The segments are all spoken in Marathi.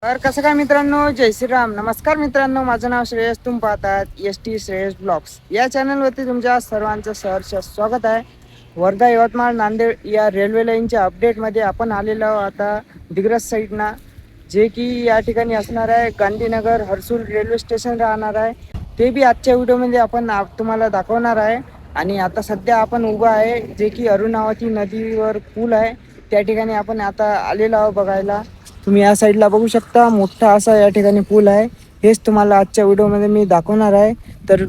तर कसं काय मित्रांनो, जय श्रीराम. नमस्कार मित्रांनो, माझं नाव श्रेयस. तुम्ही पाहतात एस टी श्रेयस ब्लॉग्स या चॅनलवरती तुमच्या सर्वांचं सहर्ष स्वागत आहे. वर्धा यवतमाळ नांदेड या रेल्वे लाईनच्या अपडेटमध्ये आपण आलेलो आहोत आता दिग्रस साईडना, जे की या ठिकाणी असणार आहे. गांधीनगर हर्सूल रेल्वे स्टेशन राहणार आहे. ते बी आजच्या व्हिडिओमध्ये आपण तुम्हाला दाखवणार आहे. आणि आता सध्या आपण उभा आहे, जे की अरुणावती नदीवर पूल आहे, त्या ठिकाणी आपण आता आलेलो आहोत बघायला. तुम्ही या साईडला बघू शकता, मोठा असा या ठिकाणी पूल आहे. हेच तुम्हाला आजच्या व्हिडिओमध्ये मी दाखवणार आहे. तर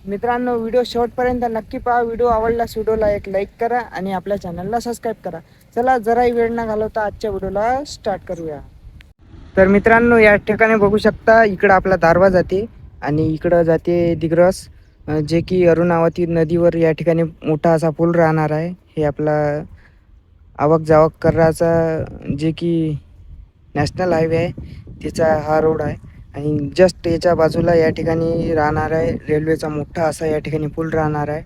मित्रांनो, व्हिडिओ शेवटपर्यंत नक्की पहा. व्हिडिओ आवडल्यास व्हिडिओला एक लाईक करा आणि आपल्या चॅनलला सबस्क्राईब करा. चला, जराही वेळ न घालवता आजच्या व्हिडिओला स्टार्ट करूया. तर मित्रांनो, या ठिकाणी बघू शकता, इकडं आपला दारवा जाते आणि इकडं जाते दिग्रस, जे की अरुणावती नदीवर या ठिकाणी मोठा असा पूल राहणार आहे. हे आपला आवक जावक करायचा जे की नॅशनल हायवे आहे, त्याचा हा रोड आहे. आणि जस्ट याच्या बाजूला या ठिकाणी राहणार आहे रेल्वेचा मोठा असा या ठिकाणी पूल राहणार आहे.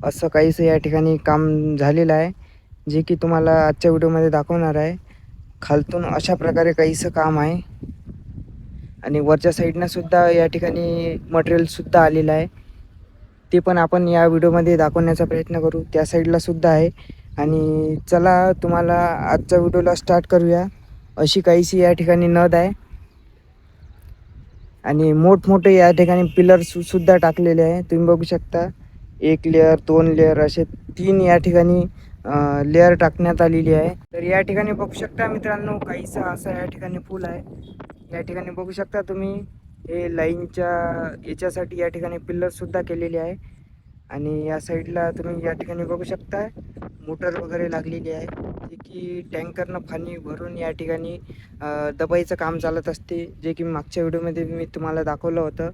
असं काहीसं या ठिकाणी काम झालेलं आहे, जे की तुम्हाला आजच्या व्हिडिओमध्ये दाखवणार आहे. खालतून अशा प्रकारे काहीसं काम आहे आणि वरच्या साईडनं सुद्धा या ठिकाणी मटेरियलसुद्धा आलेलं आहे. ते पण आपण या व्हिडिओमध्ये दाखवण्याचा प्रयत्न करू. त्या साईडला सुद्धा आहे. आणि चला, तुम्हाला आजच्या व्हिडिओला स्टार्ट करूया. अशी काहीशी या ठिकाणी नद आहे आणि मोठमोठे या ठिकाणी पिलर्स सुद्धा टाकलेले आहे. तुम्ही बघू शकता, 1 लेअर 2 लेअर असे 3 या ठिकाणी लेअर टाकण्यात आलेली आहे. तर या ठिकाणी बघू शकता मित्रांनो, काहीसा असा या ठिकाणी पूल आहे. या ठिकाणी बघू शकता तुम्ही, हे लाईनच्या याच्यासाठी या ठिकाणी पिल्लरसुद्धा केलेले आहे. आणि या साईडला तुम्ही या ठिकाणी बघू शकता, मोटर वगैरे लागलेली आहे, जे की टँकरनं पाणी भरून या ठिकाणी दबाईचं काम चालत असते, जे की मागच्या व्हिडिओमध्ये मी तुम्हाला दाखवलं होतं.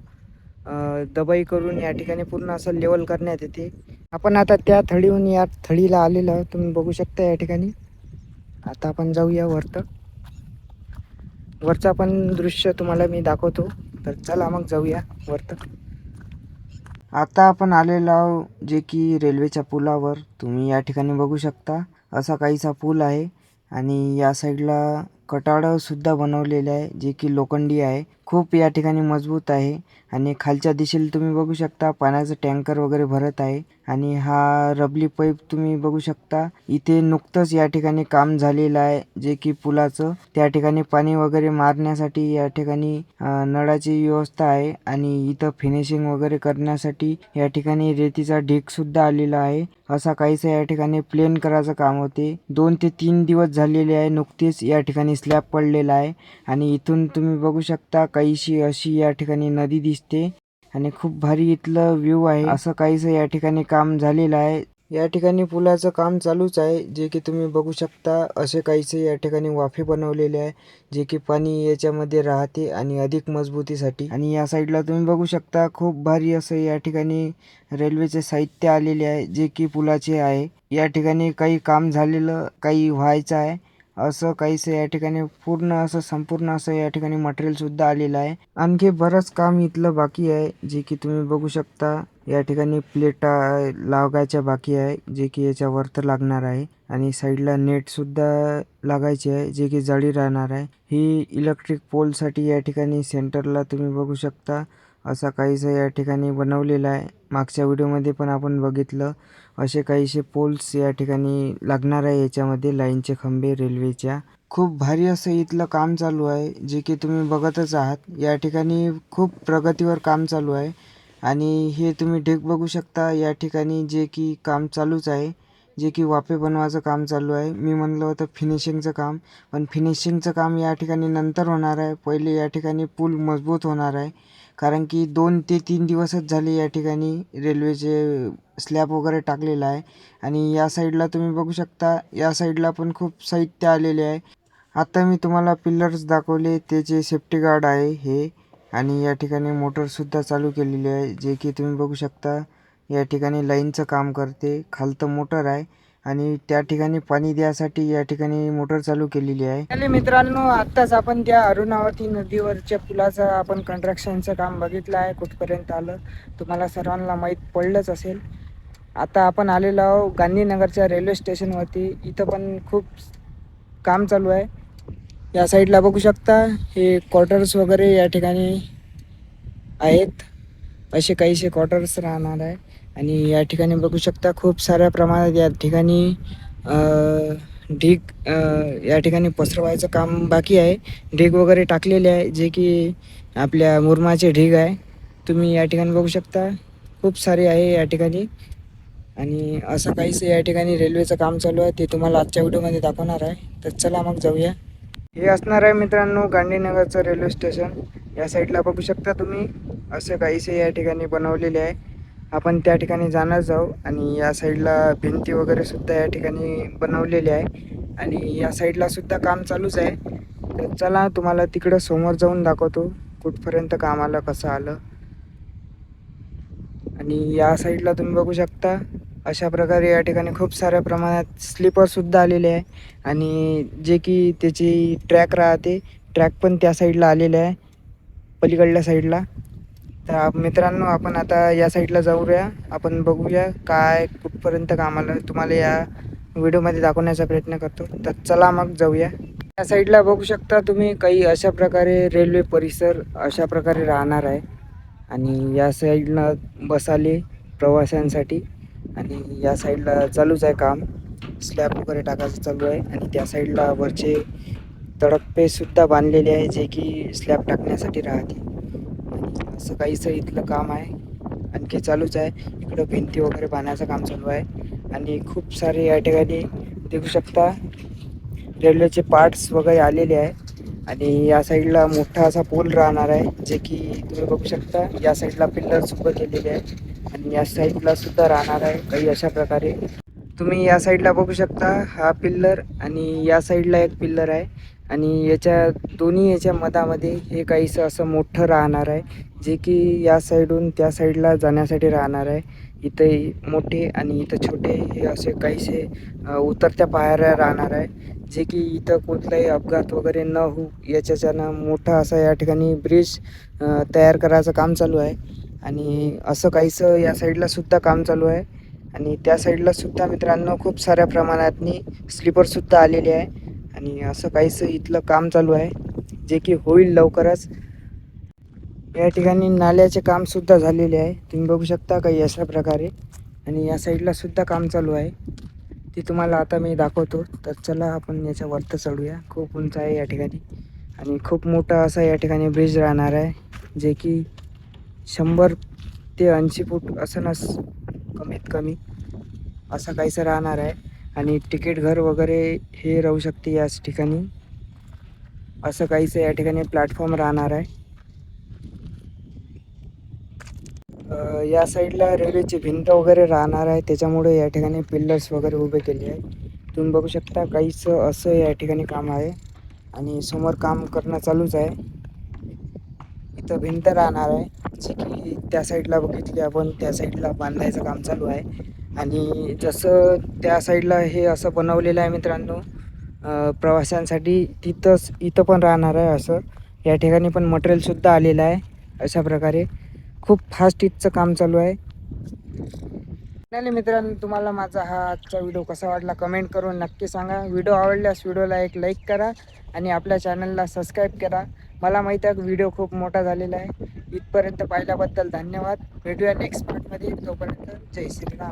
दबाई करून या ठिकाणी पूर्ण असं लेवल करण्यात येते. आपण आता त्या थडीहून या थडीला आलेलो आहोत, तुम्ही बघू शकता या ठिकाणी. आता आपण जाऊया वरचा पण दृश्य तुम्हाला मी दाखवतो. तर चला मग जाऊया वरतं. आता आपण आलेलो आहोत जे की रेल्वेच्या पुलावर. तुम्ही या ठिकाणी बघू शकता, असा काहीसा पूल आहे आणि या साईडला कठाडं सुद्धा बनवलेले आहे, जे की लोखंडी आहे. खूप या ठिकाणी मजबूत आहे. आणि खालच्या दिशेला तुम्ही बघू शकता, पाण्याचं टँकर वगैरे भरत आहे. आणि हा रबली पाईप तुम्ही बघू शकता. इथे नुकतंच या ठिकाणी काम झालेलं आहे, जे की पुलाचं. त्या ठिकाणी पाणी वगैरे मारण्यासाठी या ठिकाणी नळाची व्यवस्था आहे. आणि इथं फिनिशिंग वगैरे करण्यासाठी या ठिकाणी रेतीचा ढीग सुद्धा आलेला आहे. असा काहीसा या ठिकाणी प्लेन करायचं काम होते. 2 ते 3 दिवस झालेले आहे. नुकतेच या ठिकाणी स्लॅब पडलेला आहे. आणि इथून तुम्ही बघू शकता, काहीशी अशी या ठिकाणी नदी दिसते आणि खूप भारी इथलं व्ह्यू आहे. असं काहीसं या ठिकाणी काम झालेलं आहे. या ठिकाणी पुलाचं काम चालूच आहे, जे की तुम्ही बघू शकता. असे काहीसे या ठिकाणी वाफे बनवलेले आहे, जे की पाणी याच्यामध्ये राहते आणि अधिक मजबूतीसाठी. आणि या साईडला तुम्ही बघू शकता, खूप भारी असं या ठिकाणी रेल्वेचे साहित्य आलेले आहे, जे की पुलाचे आहे. या ठिकाणी काही काम झालेलं, काही व्हायचं आहे. असं काहीसं या ठिकाणी पूर्ण असं संपूर्ण असं या ठिकाणी मटेरियल सुद्धा आलेलं आहे. आणखी बरंच काम इथलं बाकी आहे, जे की तुम्ही बघू शकता. या ठिकाणी प्लेटा लागायच्या बाकी आहे, जे की याच्यावर तर लागणार आहे. आणि साईडला नेट सुद्धा लागायची आहे, जे की जाळी राहणार आहे. ही इलेक्ट्रिक पोलसाठी या ठिकाणी सेंटरला तुम्ही बघू शकता, असा काहीसा या ठिकाणी बनवलेला आहे. मागच्या व्हिडिओमध्ये पण आपण बघितलं, असे काहीसे पोल्स या ठिकाणी लागणार आहे याच्यामध्ये, लाईनचे खंबे रेल्वेच्या. खूप भारी असं इथलं काम चालू आहे, जे की तुम्ही बघतच आहात. या ठिकाणी खूप प्रगतीवर काम चालू आहे. आणि हे तुम्ही ढीग बघू शकता या ठिकाणी, जे की काम चालूच आहे, जे की वाफे बनवायचं काम चालू आहे. मी म्हणलं होतं फिनिशिंगचं काम, पण फिनिशिंगचं काम या ठिकाणी नंतर होणार आहे. पहिले या ठिकाणी पूल मजबूत होणार आहे, कारण की 2 ते 3 दिवसच झाले या ठिकाणी रेल्वेचे स्लॅब वगैरे टाकलेला आहे. आणि या साईडला तुम्ही बघू शकता, या साईडला पण खूप साहित्य आलेले आहे. आता मी तुम्हाला पिल्लर्स दाखवले, त्याचे सेफ्टी गार्ड आहे हे. आणि या ठिकाणी मोटरसुद्धा चालू केलेली आहे, जे की तुम्ही बघू शकता. या ठिकाणी लाईनचं काम करते. खालतं मोटर आहे आणि त्या ठिकाणी पाणी द्यासाठी या ठिकाणी मोटर चालू केलेली आहे. चले मित्रांनो, आत्ताच आपण त्या अरुणावती नदीवरच्या पुलाचं आपण कंस्ट्रक्शनचं काम बघितलं आहे. कुठपर्यंत आलं तुम्हाला सर्वांना माहीत पडलंच असेल. आता आपण आलेलो आहोत गांधीनगरच्या रेल्वे स्टेशनवरती. इथं पण खूप काम चालू आहे. या साईडला बघू शकता हे क्वार्टर्स वगैरे या ठिकाणी आहेत. असे काहीसे क्वार्टर्स राहणार आहे. आणि या ठिकाणी बघू शकता खूप साऱ्या प्रमाणात या ठिकाणी ढीग या ठिकाणी पसरवायचं काम बाकी आहे. ढीग वगैरे टाकलेले आहे जे की आपल्या मुरमाचे ढीग आहे. तुम्ही या ठिकाणी बघू शकता खूप सारे आहे या ठिकाणी. आणि असं काहीच या ठिकाणी रेल्वेचं काम चालू आहे ते तुम्हाला आजच्या व्हिडिओमध्ये दाखवणार आहे. तर चला मग जाऊया. हे असणार आहे मित्रांनो गांधीनगरचं रेल्वे स्टेशन. या साईडला बघू शकता तुम्ही असं काहीसे या ठिकाणी बनवलेले आहे. आपण त्या ठिकाणी जाणार जाऊ. आणि या साईडला भिंती वगैरे सुद्धा या ठिकाणी बनवलेली आहे. आणि या साईडला सुद्धा काम चालूच आहे. तर चला तुम्हाला तिकडं समोर जाऊन दाखवतो कुठपर्यंत काम आलं कसं आलं. आणि या साईडला तुम्ही बघू शकता अशा प्रकारे या ठिकाणी खूप साऱ्या प्रमाणात स्लीपरसुद्धा आलेले आहे. आणि जे की त्याची ट्रॅक राहते ट्रॅक पण त्या साईडला आलेले आहे पलीकडल्या साईडला. तर मित्रांनो आपण आता या साईडला जाऊया. आपण बघूया काय कुठपर्यंत काम आलं तुम्हाला या व्हिडिओमध्ये दाखवण्याचा प्रयत्न करतो. तर चला मग जाऊया. या साईडला बघू शकता तुम्ही काही अशा प्रकारे रेल्वे परिसर अशा प्रकारे राहणार आहे. आणि या साईडला बसाले प्रवाशांसाठी. आणि या साईडला चालूच आहे काम स्लॅब वगैरे टाकायचं चालू आहे. आणि त्या साईडला वरचे तडप्पेसुद्धा बांधलेले आहे जे की स्लॅब टाकण्यासाठी राहते. आणि असं काहीसं इथलं काम आहे आणखी चालूच आहे. इकडं भिंती वगैरे बांधण्याचं काम चालू आहे. आणि खूप सारे या ठिकाणी देखू शकता रेल्वेचे पार्ट्स वगैरे आलेले आहे. आणि या साईडला मोठा असा पूल राहणार आहे जे की तुम्ही बघू शकता. या साईडला पिल्लर्स उभं केलेले आहे. आणि या साईडला सुद्धा राहणार आहे काही अशा प्रकारे. तुम्ही या साईडला बघू शकता हा पिल्लर आणि या साईडला एक पिल्लर आहे. आणि याच्या दोन्ही याच्या मधामध्ये हे काहीसं असं मोठं राहणार आहे जे की या साईडहून त्या साईडला जाण्यासाठी राहणार आहे. इथं मोठे आणि इथं छोटे हे असे काहीसे उतरत्या पायऱ्या राहणार आहे जे की इथं कुठलाही अपघात वगैरे न होऊ याच्यानं मोठा असा या ठिकाणी ब्रिज तयार करायचं काम चालू आहे. आणि असं काहीसं या साईडला सुद्धा काम चालू आहे. आणि त्या साईडला सुद्धा मित्रांनो खूप साऱ्या प्रमाणातनी स्लीपरसुद्धा आलेले आहे. आणि असं काहीसं इथलं काम चालू आहे जे की होईल लवकरच. या ठिकाणी नाल्याचे कामसुद्धा झालेले आहे तुम्ही बघू शकता काही अशा प्रकारे. आणि या साईडला सुद्धा काम चालू आहे ते तुम्हाला आता मी दाखवतो. तर चला आपण याच्या वरती चढूया. खूप उंच आहे या ठिकाणी. आणि खूप मोठा असा या ठिकाणी ब्रिज राहणार आहे जे की 100 ते 80 फूट असणच कमीत कमी असं काहीसं राहणार आहे. आणि तिकीट घर वगैरे हे राहू शकते याच ठिकाणी. असं काहीसं या ठिकाणी प्लॅटफॉर्म राहणार आहे. या साईडला रेल्वेची भिंत वगैरे राहणार आहे त्याच्यामुळे या ठिकाणी पिल्लर्स वगैरे उभे केले आहे. तुम्ही बघू शकता काहीसं असं या ठिकाणी काम आहे. आणि समोर काम करणं चालूच आहे. इथं भिंत राहणार आहे जी की त्या साईडला बघितली आपण त्या साईडला बांधायचं काम चालू आहे. आणि जसं त्या साईडला हे असं बनवलेलं आहे मित्रांनो प्रवाशांसाठी तिथंच इथं पण राहणार आहे असं. या ठिकाणी पण मटेरियलसुद्धा आलेलं आहे अशा प्रकारे. खूप फास्ट इथचं काम चालू आहे. नाही मित्रांनो तुम्हाला माझा हा आजचा व्हिडिओ कसा वाटला कमेंट करून नक्की सांगा. व्हिडिओ आवडल्यास व्हिडिओला एक लाईक करा आणि आपल्या चॅनलला सबस्क्राईब करा. मला माहीत आहे व्हिडिओ खूप मोठा झालेला आहे. इथपर्यंत पाहिल्याबद्दल धन्यवाद. भेटूया नेक्स्ट पार्टमध्ये. तोपर्यंत जय श्रीराम.